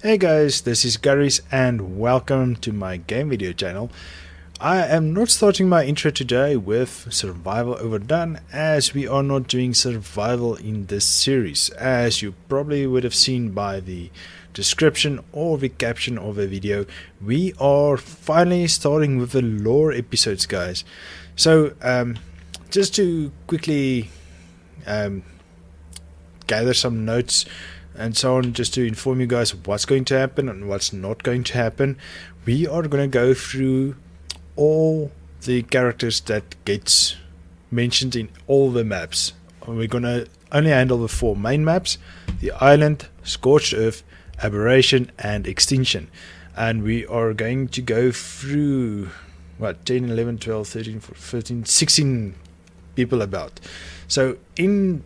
Hey guys, this is Garies and welcome to my game video channel. I am not starting my intro today with survival overdone, as we are not doing survival in this series, as you probably would have seen by the description or the caption of the video. We are finally starting with the lore episodes, guys. So just to quickly gather some notes and so on, just to inform you guys what's going to happen and what's not going to happen. We are going to go through all the characters that gets mentioned in all the maps. We're going to only handle the 4 main maps: the island, scorched earth, aberration and extinction. And we are going to go through 10, 11, 12, 13, 14, 15, 16 people about. So in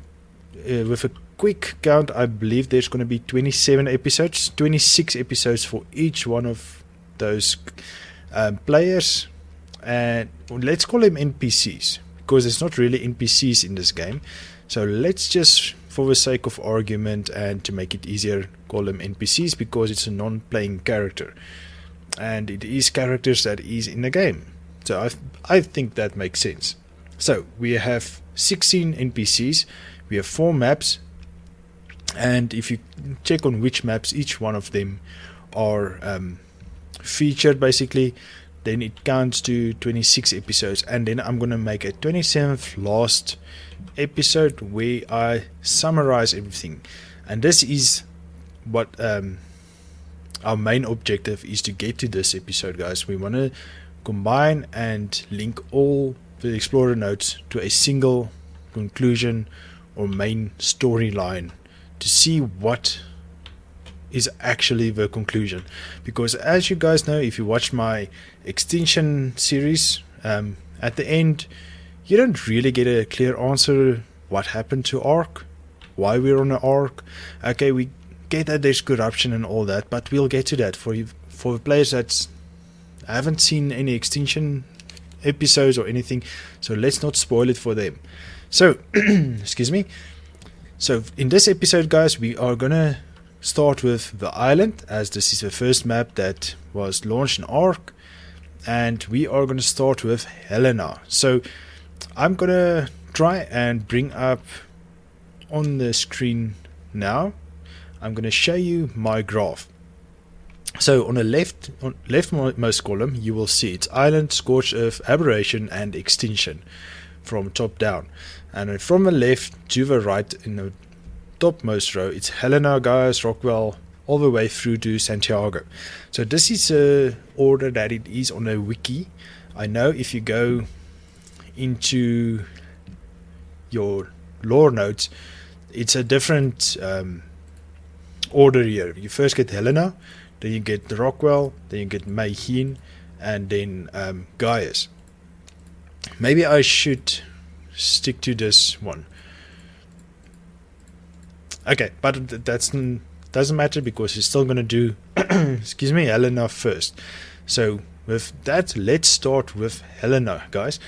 with a quick count, I believe there's going to be 27 episodes, 26 episodes for each one of those players, and let's call them NPCs, because it's not really NPCs in this game. So let's just, for the sake of argument and to make it easier, call them NPCs, because it's a non-playing character and it is characters that is in the game. So I think that makes sense. So we have 16 NPCs, we have 4 maps, and if you check on which maps each one of them are featured, basically, then it counts to 26 episodes. And then I'm going to make a 27th last episode where I summarize everything. And this is what our main objective is, to get to this episode, guys. We want to combine and link all the explorer notes to a single conclusion or main storyline, to see what is actually the conclusion. Because as you guys know, if you watched my extinction series, at the end you don't really get a clear answer what happened to ARK, why we're on an ARK. Okay, we get that there's corruption and all that, but we'll get to that. For the players that haven't seen any extinction episodes or anything, so let's not spoil it for them. So excuse me. So in this episode, guys, we are gonna start with the island, as this is the first map that was launched in ARK, and we are gonna start with Helena. So I'm gonna try and bring up on the screen now, I'm gonna show you my graph. So on the leftmost column, you will see it's island, scorched earth, aberration and extinction from top down. And then from the left to the right, in the topmost row, it's Helena, Garies, Rockwell, all the way through to Santiago. So this is the order that it is on the wiki. I know if you go into your lore notes, it's a different order here. You first get Helena, then you get Rockwell, then you get Mayhin, and then Garies. Maybe I should stick to this one. Okay, but that doesn't matter, because it's still gonna do excuse me, Helena first. So with that, let's start with Helena, guys.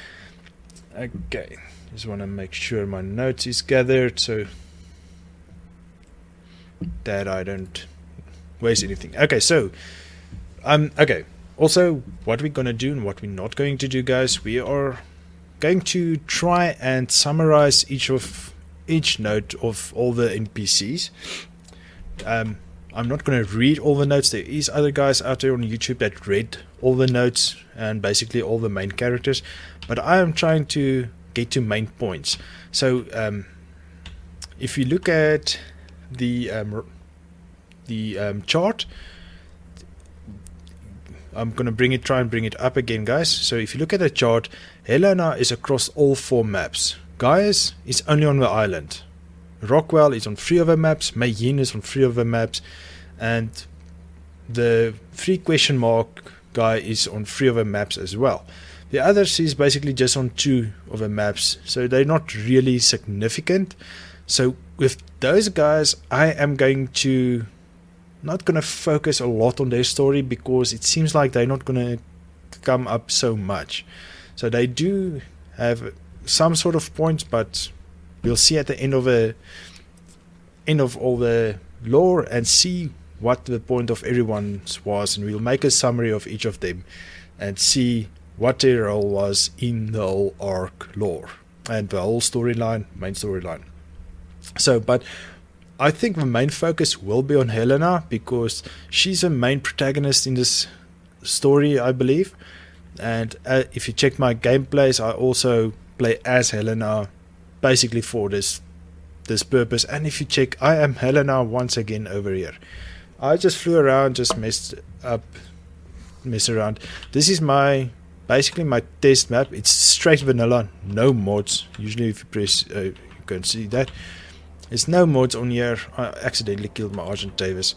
Okay, just want to make sure my notes is gathered so that I don't waste anything. Okay, so okay, also what we're gonna do and what we're not going to do, guys, we are going to try and summarize each note of all the NPCs. I'm not going to read all the notes. There is other guys out there on YouTube that read all the notes and basically all the main characters, but I am trying to get to main points. So if you look at the chart, I'm going to try and bring it up again, guys. So if you look at the chart, Helena is across all 4 maps. Garies is only on the island. Rockwell is on 3 of the maps. Mayhin is on 3 of the maps. And the 3 question mark guy is on 3 of the maps as well. The others is basically just on 2 of the maps, so they're not really significant. So with those guys, I am not going to focus a lot on their story, because it seems like they're not going to come up so much. So they do have some sort of points, but we'll see at the end of all the lore and see what the point of everyone's was, and we'll make a summary of each of them and see what their role was in the whole ARK lore and the whole storyline, main storyline. So, but I think the main focus will be on Helena because she's a main protagonist in this story, I believe. And if you check my gameplays, I also play as Helena, basically for this purpose. And if you check, I am Helena once again over here. I just flew around, just messed around. This is basically my test map. It's straight vanilla, no mods. Usually if you press, you can see that. There's no mods on here. I accidentally killed my Argent Davis.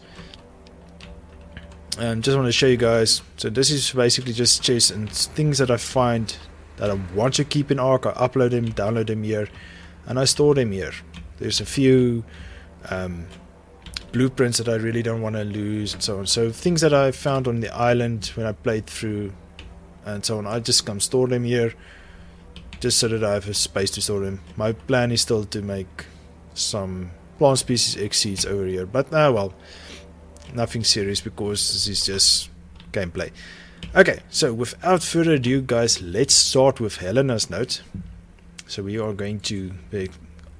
Just want to show you guys. So this is basically just chests and things that I find that I want to keep in ARK. I upload them, download them here, and I store them here. There's a few blueprints that I really don't want to lose and so on. So things that I found on the island when I played through and so on, I just come store them here just so that I have a space to store them. My plan is still to make some plant species X seeds over here, but well, nothing serious because this is just gameplay. Okay, so without further ado guys, let's start with Helena's note. So we are going to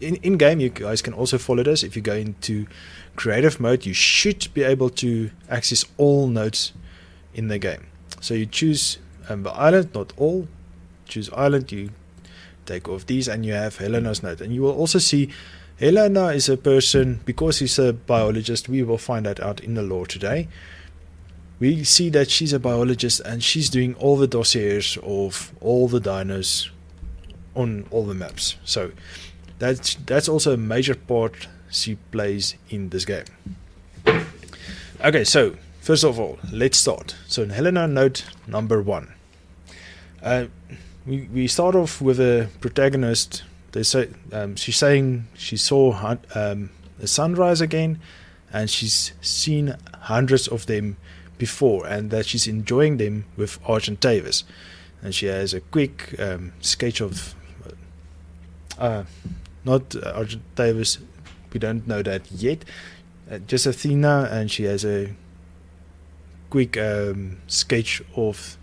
in game, you guys can also follow this. If you go into creative mode, you should be able to access all notes in the game. So you choose the island, not all, choose island, you take off these and you have Helena's note, and you will also see Helena is a person, because he's a biologist. We will find that out in the lore today. We see that she's a biologist and she's doing all the dossiers of all the dinos on all the maps. So that's also a major part she plays in this game. Okay, so first of all, let's start. So in Helena note number 1, we start off with a protagonist. They say she's saying she saw the sunrise again, and she's seen hundreds of them before, and that she's enjoying them with Argent Davis. And she has a quick sketch of not Argent Davis. We don't know that yet. Just Athena, and she has a quick sketch of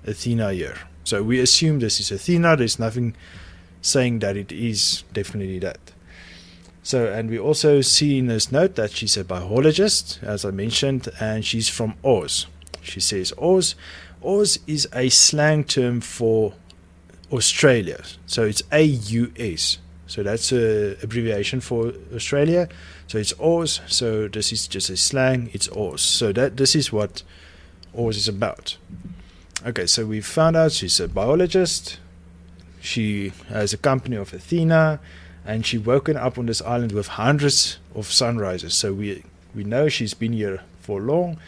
Athena here. So we assume this is Athena. There's nothing saying that it is definitely that. So, and we also see in this note that she's a biologist, as I mentioned, and she's from Oz. She says Oz. Oz is a slang term for Australia. So it's AUS. So that's a abbreviation for Australia. So it's Oz. So this is just a slang. It's Oz. So this is what Oz is about. Okay, so we found out she's a biologist. She has a company of Athena, and she woken up on this island with hundreds of sunrises. So we know she's been here for long,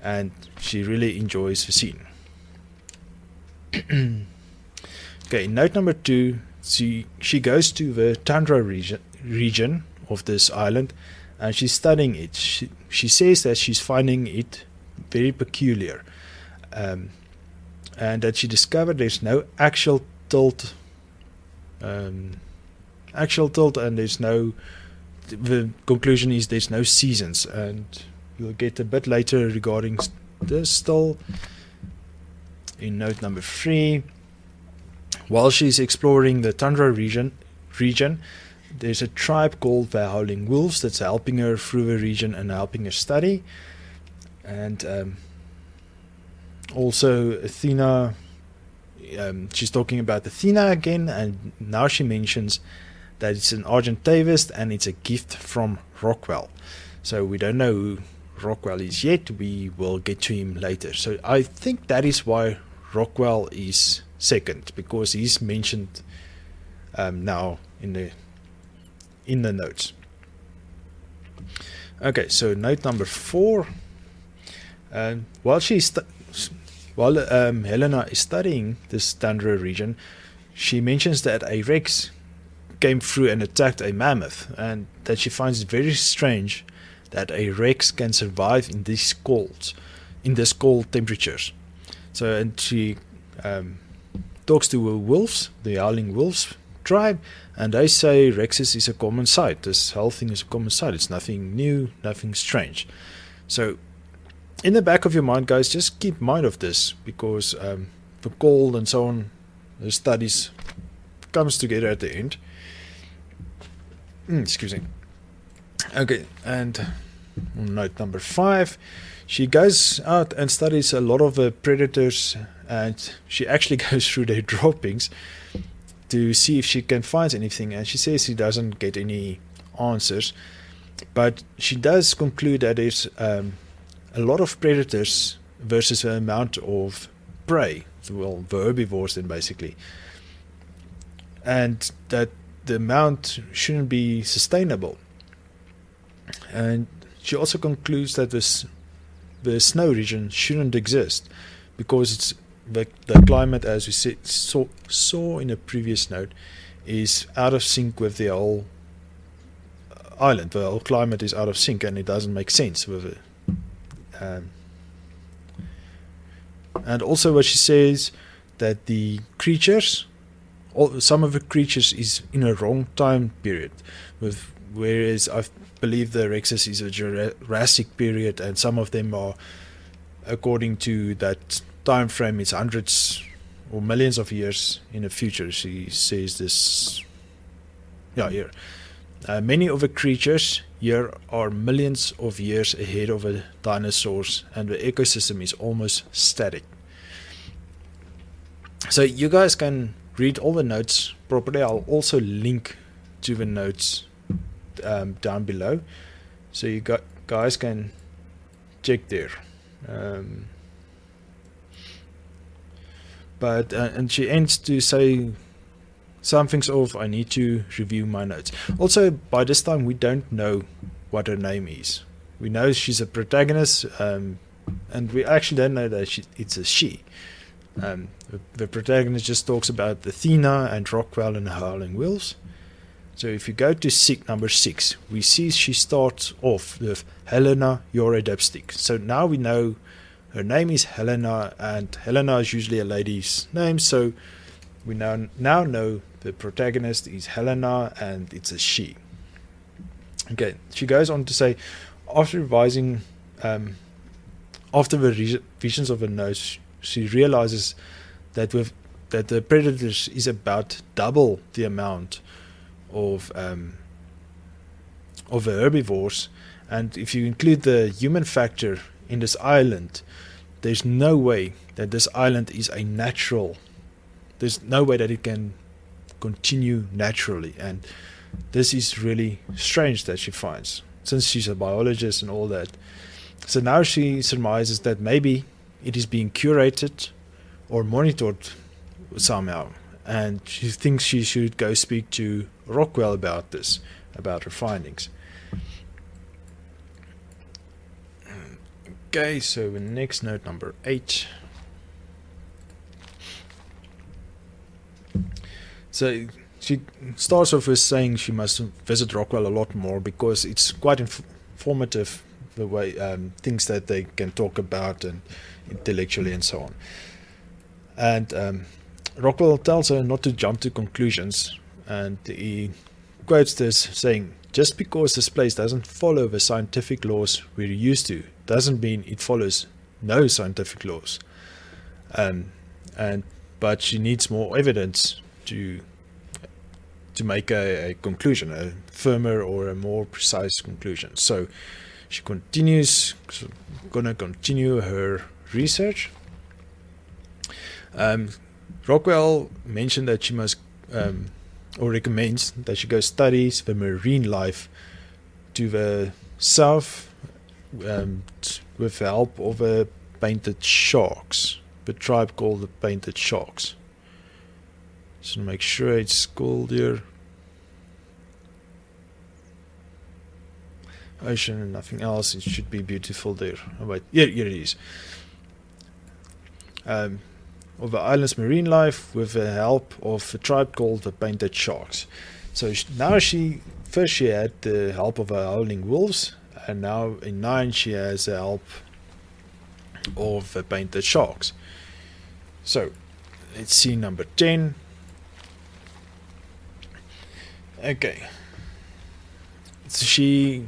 and she really enjoys the scene. Okay, note number 2, she goes to the tundra region of this island, and she's studying it. She says that she's finding it very peculiar, and that she discovered there's no actual tilt, and there's no, the conclusion is there's no seasons, and we'll get a bit later regarding this still. In note number 3, while she's exploring the tundra region, there's a tribe called the Howling Wolves that's helping her through the region and helping her study. And also Athena, she's talking about Athena again, and now she mentions that it's an Argent Davis and it's a gift from Rockwell. So we don't know who Rockwell is yet. We will get to him later. So I think that is why Rockwell is second, because he's mentioned now in the notes. Okay, so note number 4. While Helena is studying this tundra region, she mentions that a Rex came through and attacked a mammoth, and that she finds it very strange that a Rex can survive in these cold temperatures. So, and she talks to the wolves, the Howling Wolves tribe, and they say Rexes is a common sight. This whole thing is a common sight. It's nothing new, nothing strange. So in the back of your mind, guys, just keep mind of this, because the cold and so on, the studies comes together at the end. Excuse me. Okay, and on note number 5, she goes out and studies a lot of the predators, and she actually goes through their droppings to see if she can find anything, and she says she doesn't get any answers, but she does conclude that there's a lot of predators versus the amount of prey, well, the herbivores then basically, and that the amount shouldn't be sustainable. And she also concludes that the snow region shouldn't exist, because it's the climate, as we saw in a previous note, is out of sync with the whole island. The whole climate is out of sync, and it doesn't make sense with it. And also what she says, that the creatures, some of the creatures is in a wrong time period, whereas I believe the Rexes is a Jurassic period, and some of them are, according to that time frame, it's hundreds or millions of years in the future. She says this, here. Many of the creatures here are millions of years ahead of the dinosaurs, and the ecosystem is almost static. So you guys can read all the notes properly. I'll also link to the notes down below, so you guys can check there. But and she ends to say something's off, I need to review my notes. Also, by this time we don't know what her name is. We know she's a protagonist, and we actually don't know that it's a she. The protagonist just talks about Athena and Rockwell and the Howling Wolves. So if you go to number 6, we see she starts off with Helena, you're a dipstick. So now we know her name is Helena, and Helena is usually a lady's name, so we now know the protagonist is Helena, and it's a she. Okay, she goes on to say, after revising, after the revisions of her notes, she realizes that the predators is about double the amount of the herbivores, and if you include the human factor in this island, there's no way that this island is a natural. There's no way that it can continue naturally, and this is really strange that she finds, since she's a biologist and all that. So now she surmises that maybe it is being curated or monitored somehow, and she thinks she should go speak to Rockwell about this, about her findings. Okay, so the next note, number 8. So she starts off with saying she must visit Rockwell a lot more, because it's quite informative, the way things that they can talk about and intellectually and so on. And Rockwell tells her not to jump to conclusions, and he quotes this saying, just because this place doesn't follow the scientific laws we're used to doesn't mean it follows no scientific laws. But she needs more evidence to make a conclusion, a firmer or a more precise conclusion. So she continues, gonna continue her research. Rockwell mentioned that she must, or recommends that she go study the marine life to the south, with the help of the painted sharks, the tribe called the painted sharks. So make sure it's called here. Ocean and nothing else. It should be beautiful there. Oh wait, here it is. Of the island's marine life with the help of a tribe called the painted sharks. So now she had the help of the howling wolves, and now in 9 she has the help of the painted sharks. So let's see number 10. Okay, so she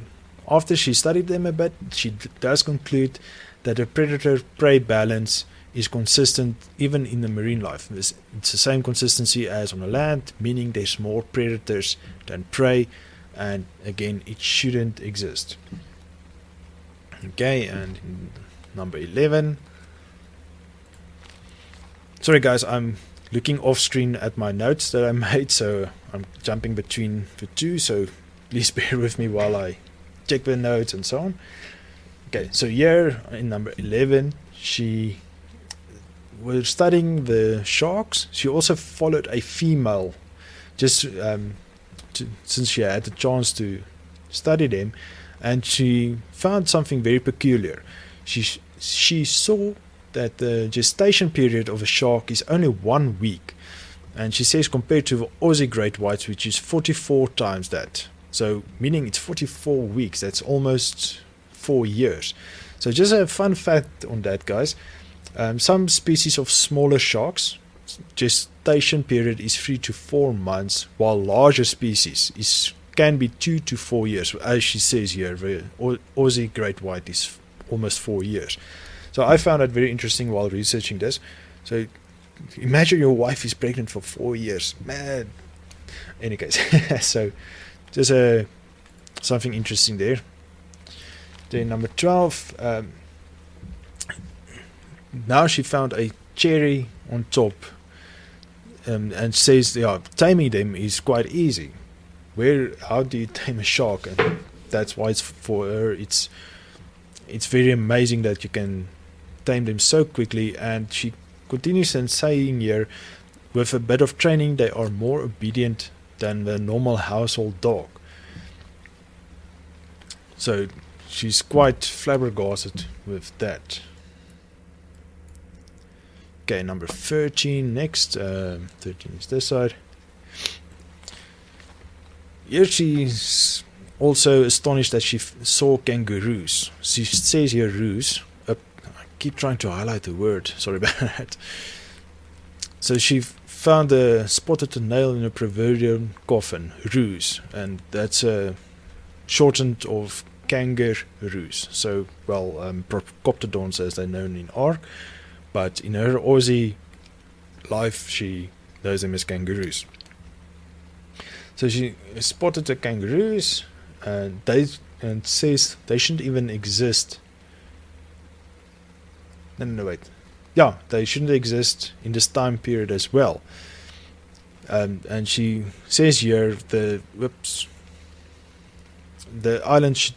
after she studied them a bit, she does conclude that the predator-prey balance is consistent even in the marine life. It's the same consistency as on the land, meaning there's more predators than prey, and again, it shouldn't exist. Okay, and number 11. Sorry guys, I'm looking off screen at my notes that I made, so I'm jumping between the two, so please bear with me while I check the notes and so on. Okay, so here in number 11, she was studying the sharks. She also followed a female, just since she had the chance to study them, and she found something very peculiar. She saw that the gestation period of a shark is only 1 week, and she says compared to the Aussie great whites, which is 44 times that. So meaning it's 44 weeks. That's almost 4 years. So just a fun fact on that, guys. Some species of smaller sharks gestation period is 3 to 4 months, while larger species can be 2 to 4 years. As she says here, the Aussie great white is almost 4 years. So I found that very interesting while researching this. So imagine your wife is pregnant for 4 years, man. Any case, so just something interesting there. Then number 12. Now she found a cherry on top, and says, yeah, taming them is quite easy. How do you tame a shark? And that's why for her it's very amazing that you can tame them so quickly. And she continues in saying here, with a bit of training, they are more obedient than the normal household dog. So she's quite flabbergasted with that. Okay, number 13 next. 13 is this side. Here she's also astonished that she saw kangaroos. She says here roos. I keep trying to highlight the word. Sorry about that. So she spotted a nail in a proverbial coffin, roos, and that's shortened of kangaroos. So, well, procoptodons as they're known in ARK, but in her Aussie life, she knows them as kangaroos. So she spotted the kangaroos, and says they shouldn't even exist. No, wait. Yeah, they shouldn't exist in this time period as well. And she says here the island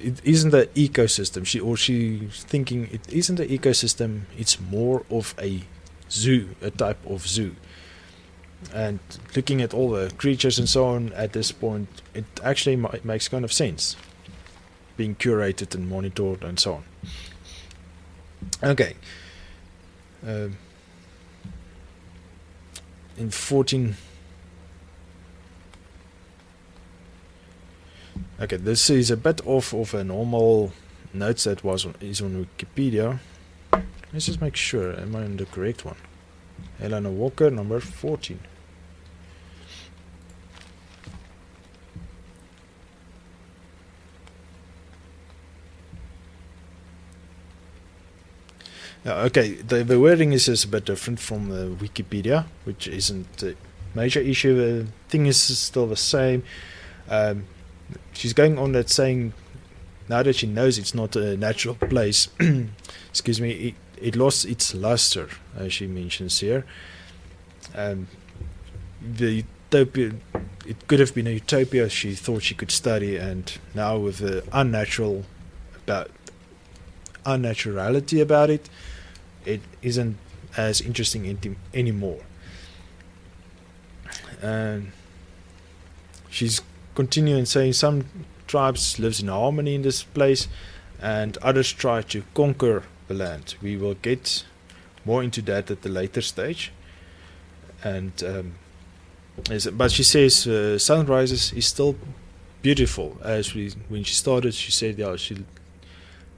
it isn't an ecosystem. She's thinking it isn't an ecosystem. It's more of a zoo, a type of zoo. And looking at all the creatures and so on at this point, it actually makes kind of sense, being curated and monitored and so on. Okay. In 14. Okay, this is a bit off of a normal notes that is on Wikipedia. Let's just make sure. Am I on the correct one? Helena Walker, number 14. Okay, the wording is just a bit different from the Wikipedia, which isn't a major issue. The thing is still the same. She's going on that saying, now that she knows it's not a natural place, excuse me, it lost its luster, as she mentions here. The utopia, it could have been a utopia she thought she could study, and now with the unnaturality about it, it isn't as interesting anymore. And she's continuing saying some tribes lives in harmony in this place, and others try to conquer the land. We will get more into that at the later stage. And but she says sunrises is still beautiful. When she started, she said, yeah, she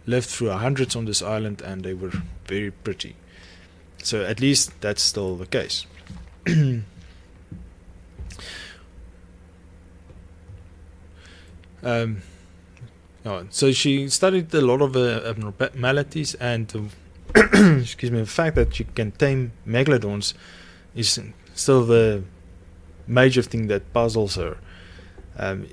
lived through hundreds on this island, and they were very pretty. So at least that's still the case. Um, so she studied a lot of abnormalities, and excuse me, the fact that she can tame megalodons is still the major thing that puzzles her. Um,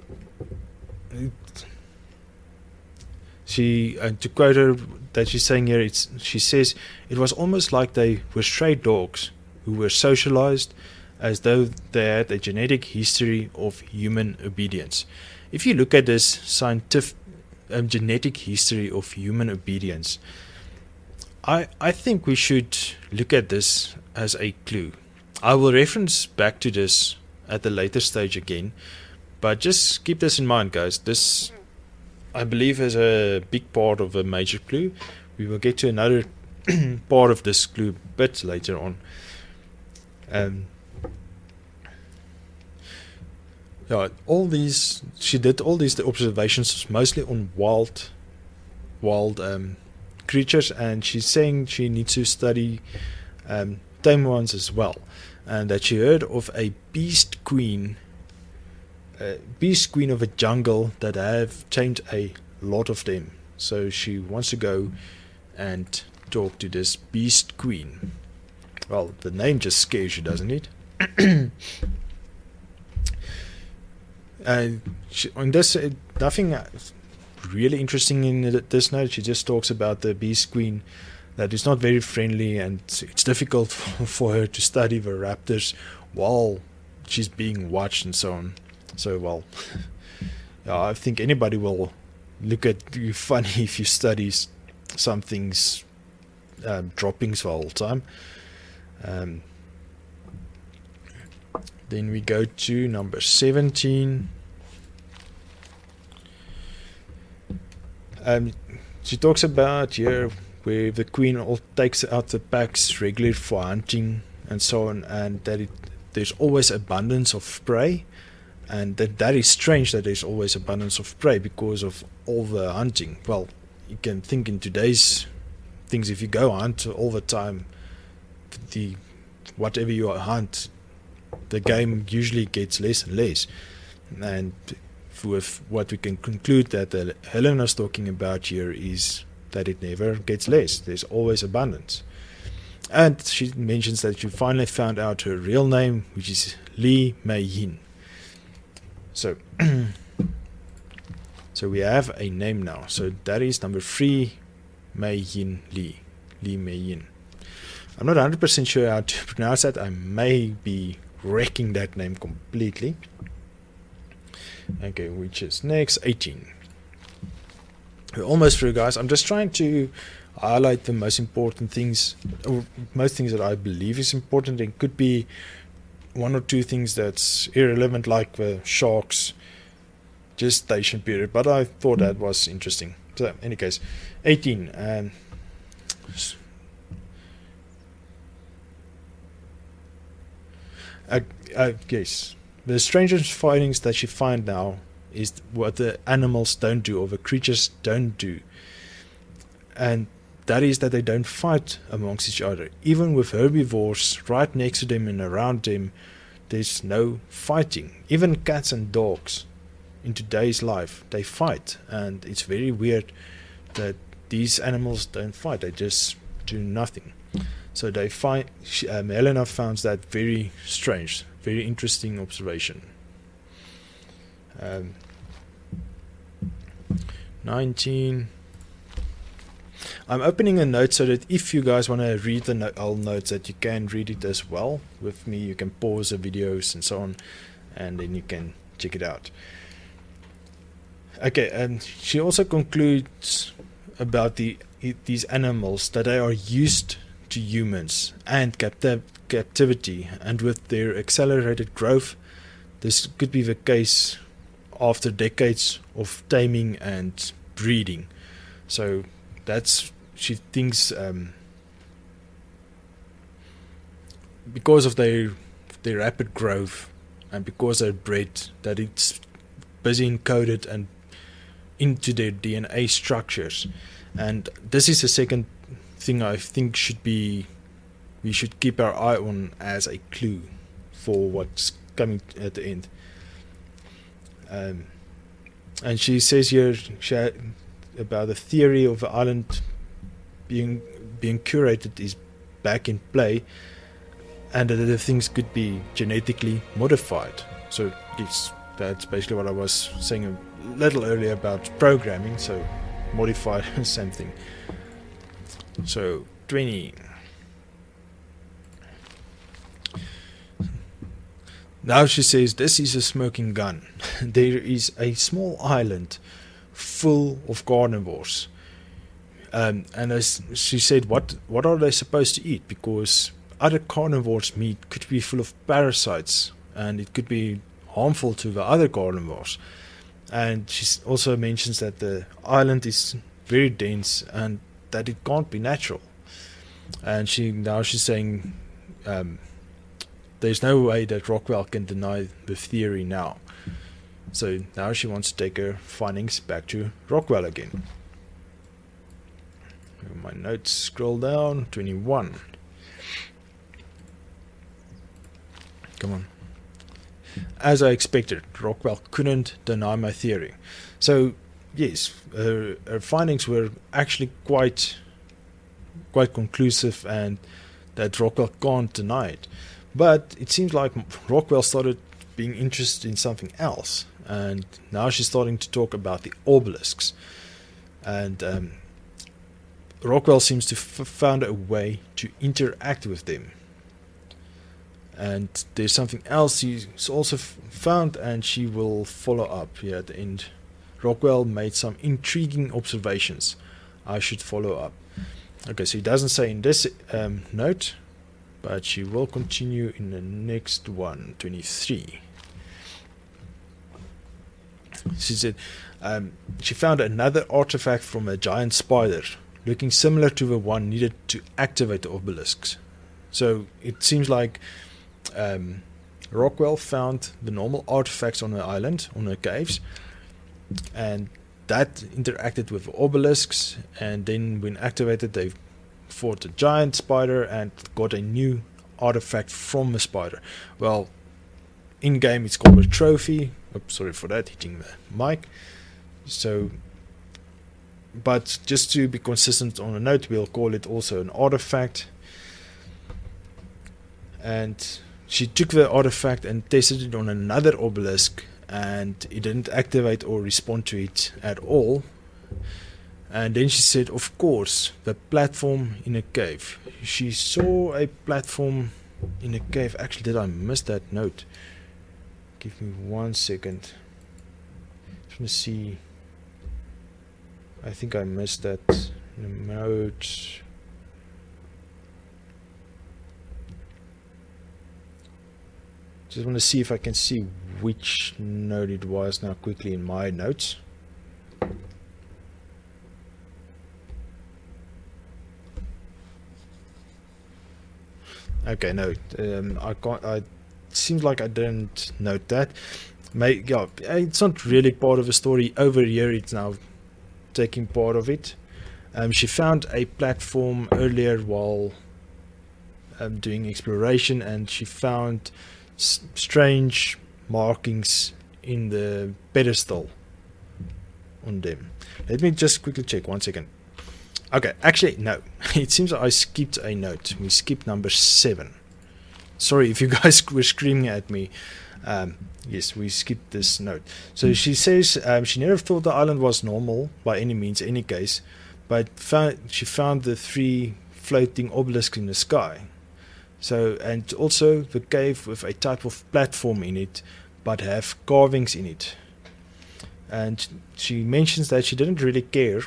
to quote her, that she's saying here, she says it was almost like they were stray dogs who were socialized as though they had a genetic history of human obedience. If you look at this scientific genetic history of human obedience, I think we should look at this as a clue. I will reference back to this at a later stage again, but just keep this in mind, guys. This, I believe, is a big part of a major clue. We will get to another part of this clue a bit later on. She did all these observations mostly on wild creatures, and she's saying she needs to study tame ones as well, and that she heard of a beast queen of a jungle that have tamed a lot of them. So she wants to go and talk to this beast queen. Well, the name just scares you, doesn't it? On this, nothing really interesting in this note. She just talks about the beast queen, that is not very friendly, and it's difficult for her to study the raptors while she's being watched and so on. So, well, I think anybody will look at you funny if you study something's droppings the whole time. Then we go to number 17. She talks about here where the queen all takes out the packs regularly for hunting and so on, and that there's always abundance of prey, and that is strange that there's always abundance of prey because of all the hunting. Well, you can think in today's things, if you go hunt all the time, whatever you hunt, the game usually gets less and less. And with what we can conclude that Helena's talking about here is that it never gets less. There's always abundance. And she mentions that she finally found out her real name, which is Li Mei Yin. So, so we have a name now. So that is number 3, Mei Yin Li. Li Mei Yin. I'm not 100% sure how to pronounce that. I may be wrecking that name completely. Okay, which is next, 18. We're almost through, guys. I'm just trying to highlight the most important things, or most things that I believe is important. There could be one or two things that's irrelevant, like the sharks gestation period, but I thought that was interesting. So, in any case, 18. Yes. The strangest findings that she finds now is what the animals don't do, or the creatures don't do. And that is that they don't fight amongst each other. Even with herbivores right next to them and around them, there's no fighting. Even cats and dogs in today's life, they fight. And it's very weird that these animals don't fight. They just do nothing. So they Helena found that very strange, very interesting observation. 19. I'm opening a note so that if you guys want to read the old notes, that you can read it as well with me. You can pause the videos and so on, and then you can check it out. Okay, and she also concludes about these animals, that they are used to humans and captivity, and with their accelerated growth, this could be the case after decades of taming and breeding. So she thinks because of their rapid growth and because they're bred, that it's busy encoded and into their DNA structures. And this is the second thing I think we should keep our eye on as a clue for what's coming at the end. And she says here about the theory of the island being curated is back in play, and that the things could be genetically modified. So yes, that's basically what I was saying a little earlier about programming. So modify same thing. So 20. Now she says this is a smoking gun. There is a small island full of carnivores. And as she said, what are they supposed to eat? Because other carnivores' meat could be full of parasites, and it could be harmful to the other carnivores. And she also mentions that the island is very dense and that it can't be natural. And she's saying there's no way that Rockwell can deny the theory now. So now she wants to take her findings back to Rockwell again. My notes scroll down. 21. Come on. As I expected, Rockwell couldn't deny my theory. So yes, her findings were actually quite conclusive, and that Rockwell can't deny it. But it seems like Rockwell started being interested in something else, and now she's starting to talk about the obelisks. And Rockwell seems to found a way to interact with them. And there's something else she's also found, and she will follow up here at the end. Rockwell made some intriguing observations. I should follow up. Okay, so he doesn't say in this note, but she will continue in the next one, 23. She said she found another artifact from a giant spider, looking similar to the one needed to activate the obelisks. So it seems like Rockwell found the normal artifacts on the island, on the caves, and that interacted with the obelisks, and then when activated they fought a giant spider and got a new artifact from the spider. Well, in game it's called a trophy. Oops, sorry for that, hitting the mic. So, but just to be consistent on the note, we'll call it also an artifact. And she took the artifact and tested it on another obelisk, and it didn't activate or respond to it at all. And then she said, of course, the platform in a cave. She saw a platform in a cave. Actually, did I miss that note? Give me 1 second. Just want to see. I think I missed that note. Just want to see if I can see which note it was now quickly in my notes. Okay, no, I can't. It seems like I didn't note that. Yeah, it's not really part of the story. Over here, it's now taking part of it. She found a platform earlier while doing exploration, and she found strange markings in the pedestal on them. Let me just quickly check 1 second. Okay, actually no, it seems I skipped a note. We skipped number 7. Sorry if you guys were screaming at me. Yes, we skipped this note. So she says she never thought the island was normal by any means, any case, but she found the 3 floating obelisks in the sky. So, and also the cave with a type of platform in it, but have carvings in it. And she mentions that she didn't really care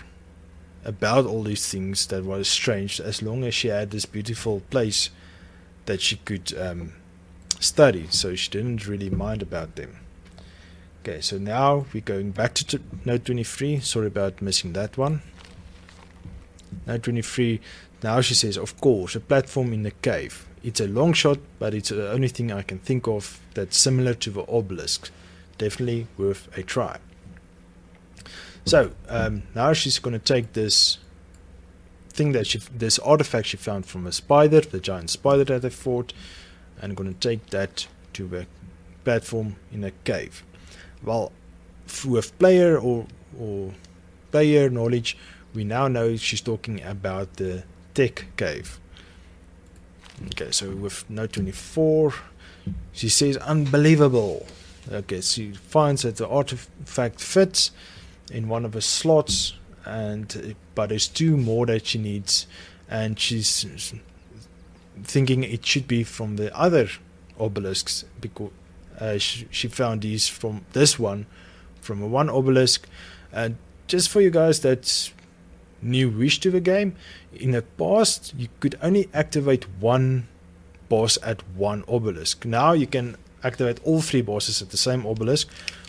about all these things that was strange, as long as she had this beautiful place that she could study. So she didn't really mind about them. Okay, so now we're going back to note 23. Sorry about missing that one. Note 23. Now she says, of course, a platform in the cave. It's a long shot, but it's the only thing I can think of that's similar to the obelisk. Definitely worth a try. So now she's going to take this thing this artifact she found from a spider, the giant spider that they fought, and going to take that to a platform in a cave. Well, with player or player knowledge, we now know she's talking about the tech cave. Okay, so with note 24, she says unbelievable. Okay, she finds that the artifact fits in one of the slots, but there's 2 more that she needs, and she's thinking it should be from the other obelisks, because she found these from this one, from a one obelisk. And just for you guys that's new-ish to the game, in the past you could only activate one boss at one obelisk. Now you can activate all 3 bosses at the same obelisk,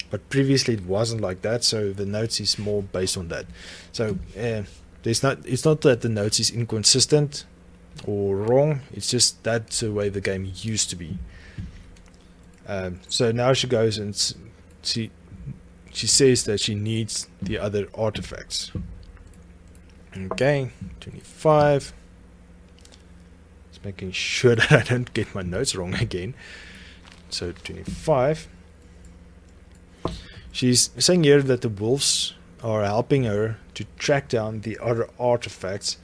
but previously it wasn't like that, so the notes is more based on that. So it's not that the notes is inconsistent or wrong, it's just that's the way the game used to be. So now she goes and she says that she needs the other artifacts. Okay, 25. Just making sure that I don't get my notes wrong again. So 25. She's saying here that the wolves are helping her to track down the other artifacts,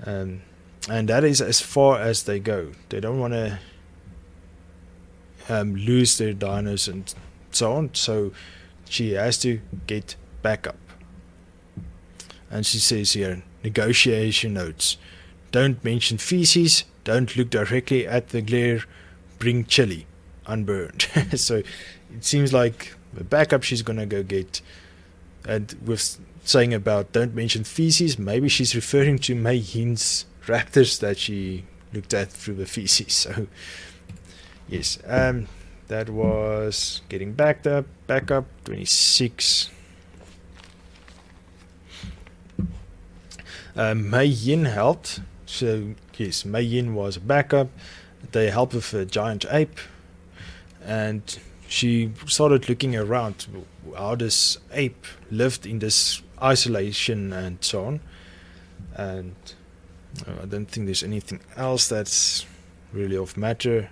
and that is as far as they go. They don't want to lose their dinos and so on, so she has to get backup. And she says here, negotiation notes: don't mention feces, don't look directly at the glare, bring chili unburned. So it seems like the backup she's gonna go get. And with saying about don't mention feces, maybe she's referring to Mei Yin's raptors that she looked at through the feces. So yes, that was getting backup 26. Mei Yin helped. So yes, Mei Yin was a backup. They helped with a giant ape, and she started looking around how this ape lived in this isolation and so on. And I don't think there's anything else that's really of matter.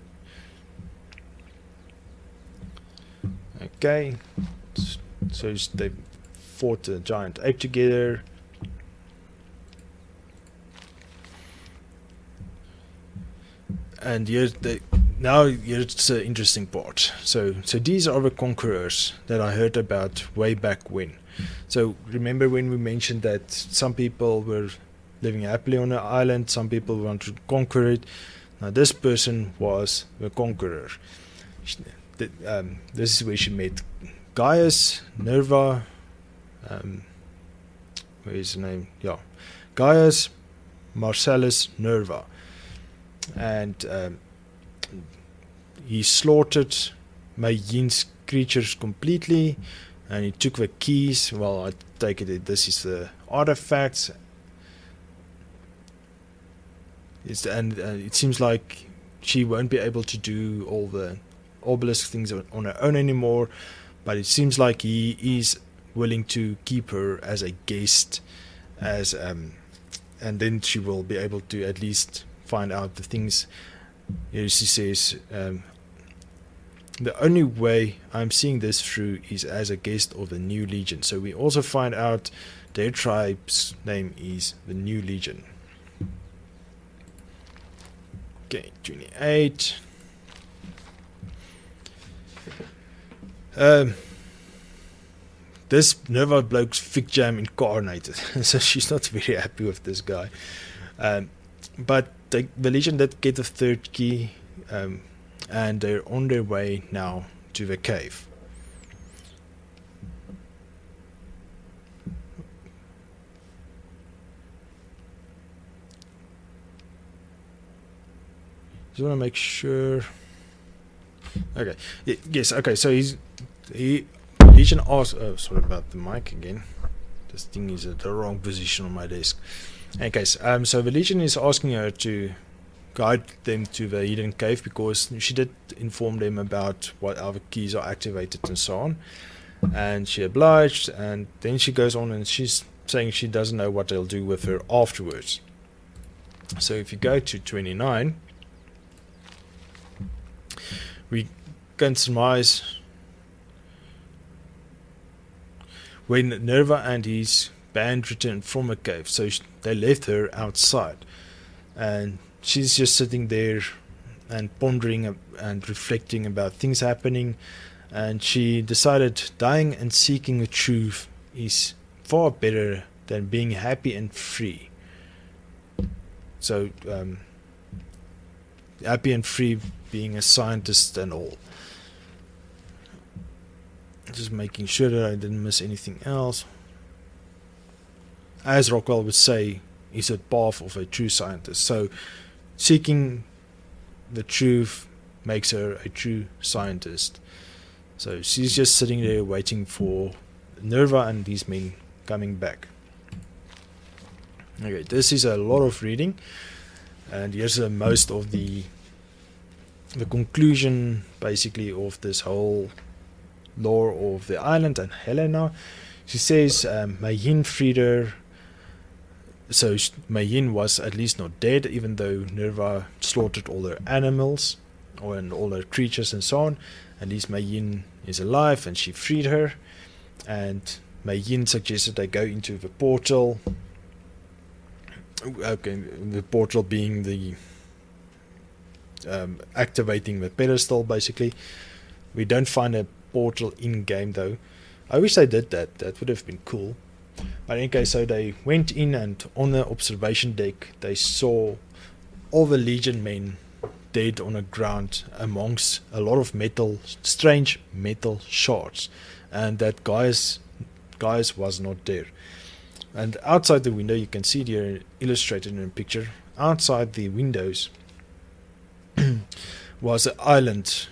Okay, so they fought a giant ape together. And here's the interesting part. So these are the conquerors that I heard about way back when. So remember when we mentioned that some people were living happily on an island, some people wanted to conquer it. Now this person was the conqueror. This is where she met Gaius, Nirvana, where is the name? Yeah, Gaius Marcellus Nerva. And he slaughtered Mei Yin's creatures completely, and he took the keys. Well, I take it this is the artifacts. It seems like she won't be able to do all the obelisk things on her own anymore, but it seems like he is willing to keep her as a guest, and then she will be able to at least find out the things. Here she says, the only way I'm seeing this through is as a guest of the New Legion. So we also find out their tribe's name is the New Legion. Okay, 28. This Nova bloke's Fig Jam incarnated. So she's not very happy with this guy. But the Legion did get the 3rd key, and they're on their way now to the cave. Just want to make sure. Okay. Yes. Okay. So Legion asked. Oh, sorry about the mic again. This thing is at the wrong position on my desk. Okay. So the Legion is asking her to guide them to the hidden cave because she did inform them about what other keys are activated and so on. And she obliged. And then she goes on and she's saying she doesn't know what they'll do with her afterwards. So if you go to 29. We can surmise when Nerva and his band returned from a cave. So they left her outside, and she's just sitting there and pondering and reflecting about things happening. And she decided dying and seeking the truth is far better than being happy and free. So happy and free being a scientist and all. Just making sure that I didn't miss anything else. As Rockwell would say, is the path of a true scientist. So seeking the truth makes her a true scientist. So she's just sitting there waiting for Nerva and these men coming back. Okay, this is a lot of reading, and here's most of the conclusion basically of this whole lore of the island and Helena. She says Mayin freed her. So Mayin was at least not dead, even though Nerva slaughtered all her animals and all her creatures and so on. At least Mayin is alive, and she freed her. And Mayin suggested they go into the portal. Okay, the portal being the activating the pedestal, basically. We don't find a portal in game though. I wish they did that. That would have been cool. But okay, so they went in, and on the observation deck they saw all the Legion men dead on the ground amongst a lot of strange metal shards, and that Garies was not there. And outside the window, you can see it here illustrated in a picture. Outside the windows was an island.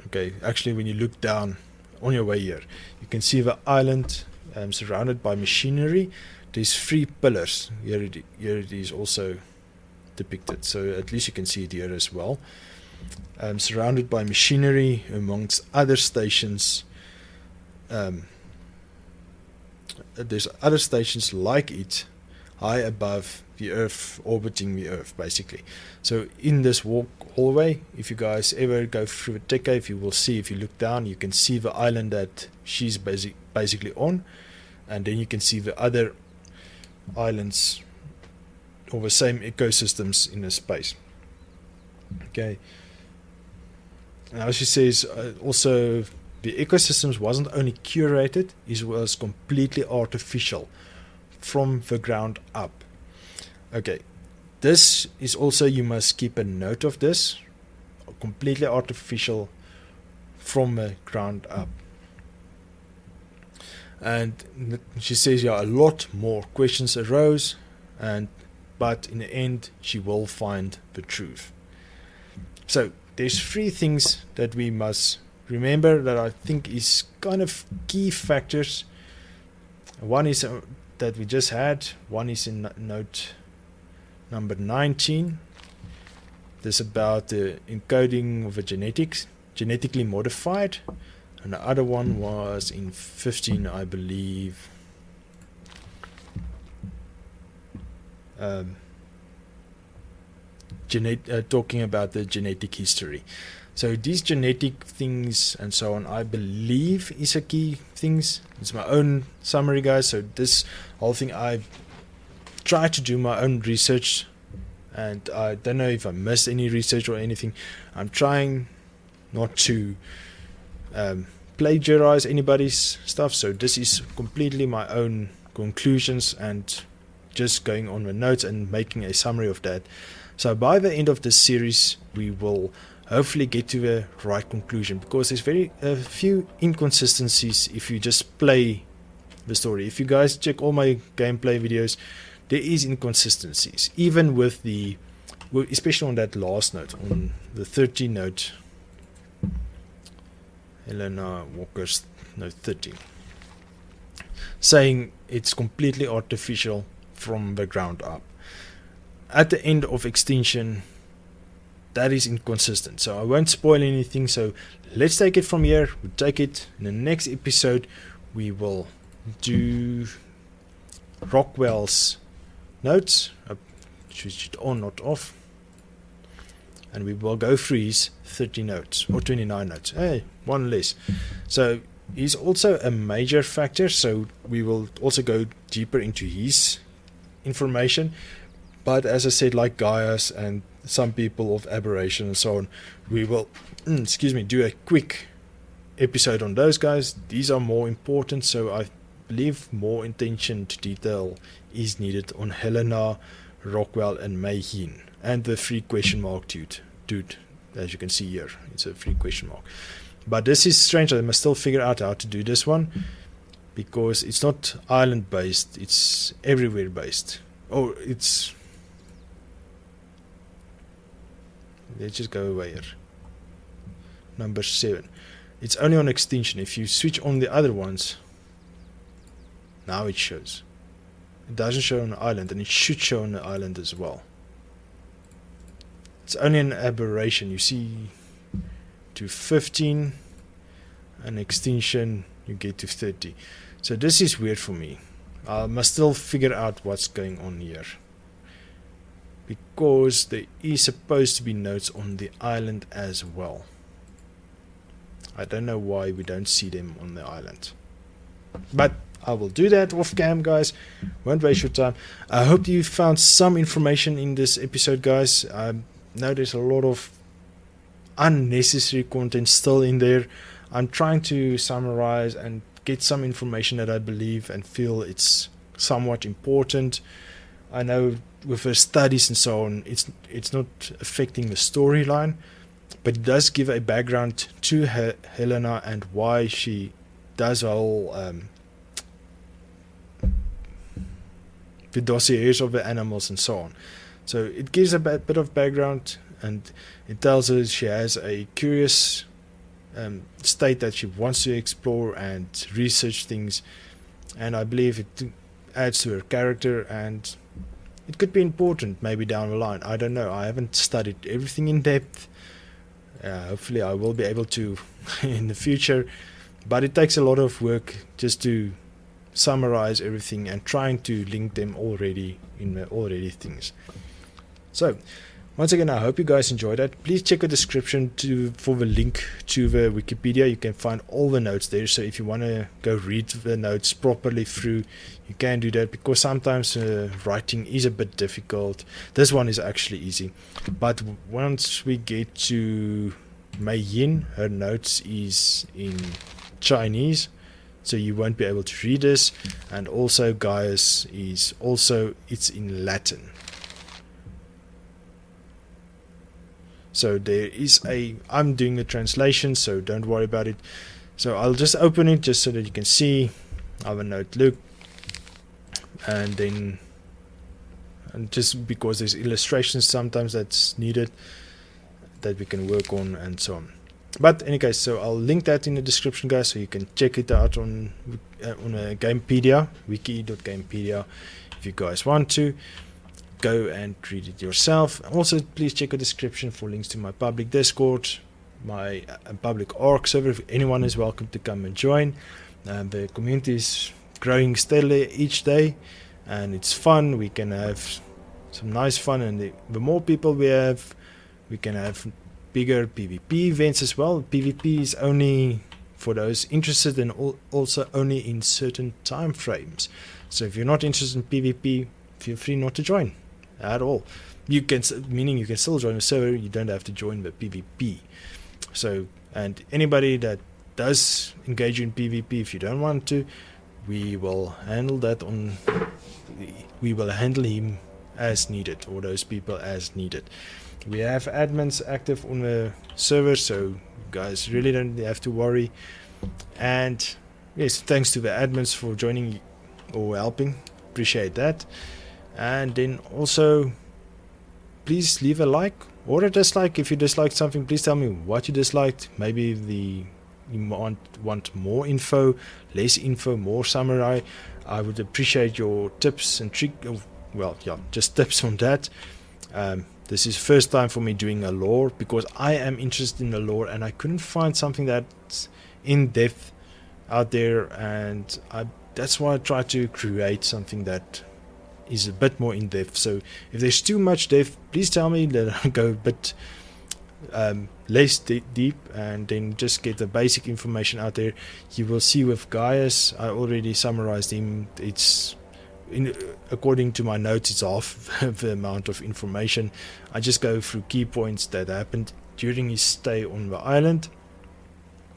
Okay, actually when you look down on your way here, you can see the island surrounded by machinery. There's 3 pillars. Here it is also depicted, so at least you can see it here as well. Surrounded by machinery amongst other stations. There's other stations like it high above the Earth, orbiting the Earth basically. So in this hallway, if you guys ever go through a tech cave, you will see, if you look down, you can see the island that she's basically on, and then you can see the other islands or the same ecosystems in the space. Okay. Now she says also the ecosystems wasn't only curated, it was completely artificial from the ground up. Okay, this is also, you must keep a note of this, completely artificial from the ground up. And she says, yeah, a lot more questions arose, but in the end she will find the truth. So there's 3 things that we must remember that I think is kind of key factors. One is that we just had. One is in note number 19. This about the encoding of a genetically modified. And the other one was in 15, I believe. Talking about the genetic history. So these genetic things and so on, I believe is a key things. It's my own summary, guys. So this whole thing, I tried to do my own research, and I don't know if I missed any research or anything. I'm trying not to plagiarize anybody's stuff. So this is completely my own conclusions and just going on the notes and making a summary of that. So by the end of this series, we will hopefully get to the right conclusion, because there's a few inconsistencies if you just play the story. If you guys check all my gameplay videos, there is inconsistencies, even with especially on that last note, on the 13 note, Helena Walker's note 13, saying it's completely artificial from the ground up. At the end of extinction, that is inconsistent. So I won't spoil anything. So let's take it from here. We'll take it in the next episode. We will do Rockwell's notes. Switch it on, not off. And we will go through his 30 notes or 29 notes. Hey, one less. So He's also a major factor, so we will also go deeper into his information. But as I said, like Gaius and some people of Aberration and so on, we will do a quick episode on those guys. These are more important, so I believe more attention to detail is needed on Helena, Rockwell and Mayheen. And the free question mark dude, as you can see here, it's a free question mark. But this is strange. I must still figure out how to do this one, because it's not island based, it's everywhere based. Oh, it's... Let's just go away here. Number 7. It's only on extinction. If you switch on the other ones, now it shows. It doesn't show on the island, and it should show on the island as well. It's only an aberration. You see to 15, and extinction you get to 30. So this is weird for me. I must still figure out what's going on here, because there is supposed to be notes on the island as well. I don't know why we don't see them on the island, but I will do that off cam, guys. Won't waste your time. I hope you found some information in this episode, guys. I know there's a lot of unnecessary content still in there. I'm trying to summarize and get some information that I believe and feel it's somewhat important. I know with her studies and so on, it's not affecting the storyline, but it does give a background to Helena and why she does all the dossiers of the animals and so on. So it gives a bit of background, and it tells us she has a curious state that she wants to explore and research things, and I believe it adds to her character, and it could be important maybe down the line. I don't know. I haven't studied everything in depth. Hopefully I will be able to in the future, but it takes a lot of work just to summarize everything and trying to link them already in the already things. So once again, I hope you guys enjoyed that. Please check the description for the link to the Wikipedia. You can find all the notes there, so if you want to go read the notes properly through, you can do that, because sometimes writing is a bit difficult. This one is actually easy, but once we get to Mei Yin, her notes is in Chinese, so you won't be able to read this. And also Gaius is also, it's in Latin. So there is I'm doing the translation, so don't worry about it. So I'll just open it just so that you can see how the note look, and then, and just because there's illustrations sometimes that's needed that we can work on and so on. But anyway, so I'll link that in the description, guys, so you can check it out on a Gamepedia, wiki.gamepedia, if you guys want to. Go and read it yourself. Also, please check the description for links to my public Discord, my public ARK server. If anyone is welcome to come and join. The community is growing steadily each day, and it's fun. We can have some nice fun, and the more people we have, we can have bigger PvP events as well. PvP is only for those interested, and also only in certain time frames. So if you're not interested in PvP, feel free not to join at all. You can, meaning you can still join the server, you don't have to join the PvP. So, and anybody that does engage in PvP, if you don't want to, we will handle that we will handle him as needed, or those people as needed. We have admins active on the server, so you guys really don't have to worry. And yes, thanks to the admins for joining or helping, appreciate that. And then also, please leave a like or a dislike. If you disliked something, please tell me what you disliked. Maybe you want more info, less info, more summary. I would appreciate your tips and just tips on that. This is first time for me doing a lore, because I am interested in the lore and I couldn't find something that's in depth out there, and that's why I try to create something that is a bit more in depth. So if there's too much depth, please tell me that I go a bit less deep, and then just get the basic information out there. You will see with Gaius, I already summarized him. It's according to my notes, it's half the amount of information. I just go through key points that happened during his stay on the island.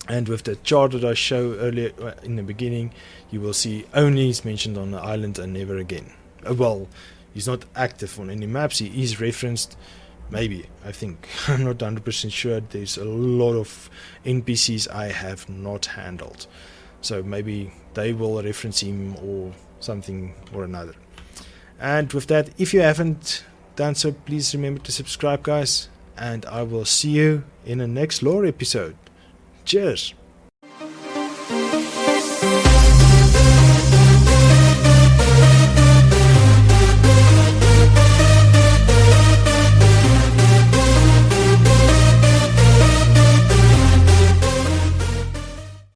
And with the chart that I showed earlier in the beginning, you will see only he's mentioned on the island and never again. Well, he's not active on any maps. He is referenced, maybe, I think. I'm not 100% sure. There's a lot of NPCs I have not handled. So maybe they will reference him or something or another. And with that, if you haven't done so, please remember to subscribe, guys. And I will see you in the next lore episode. Cheers!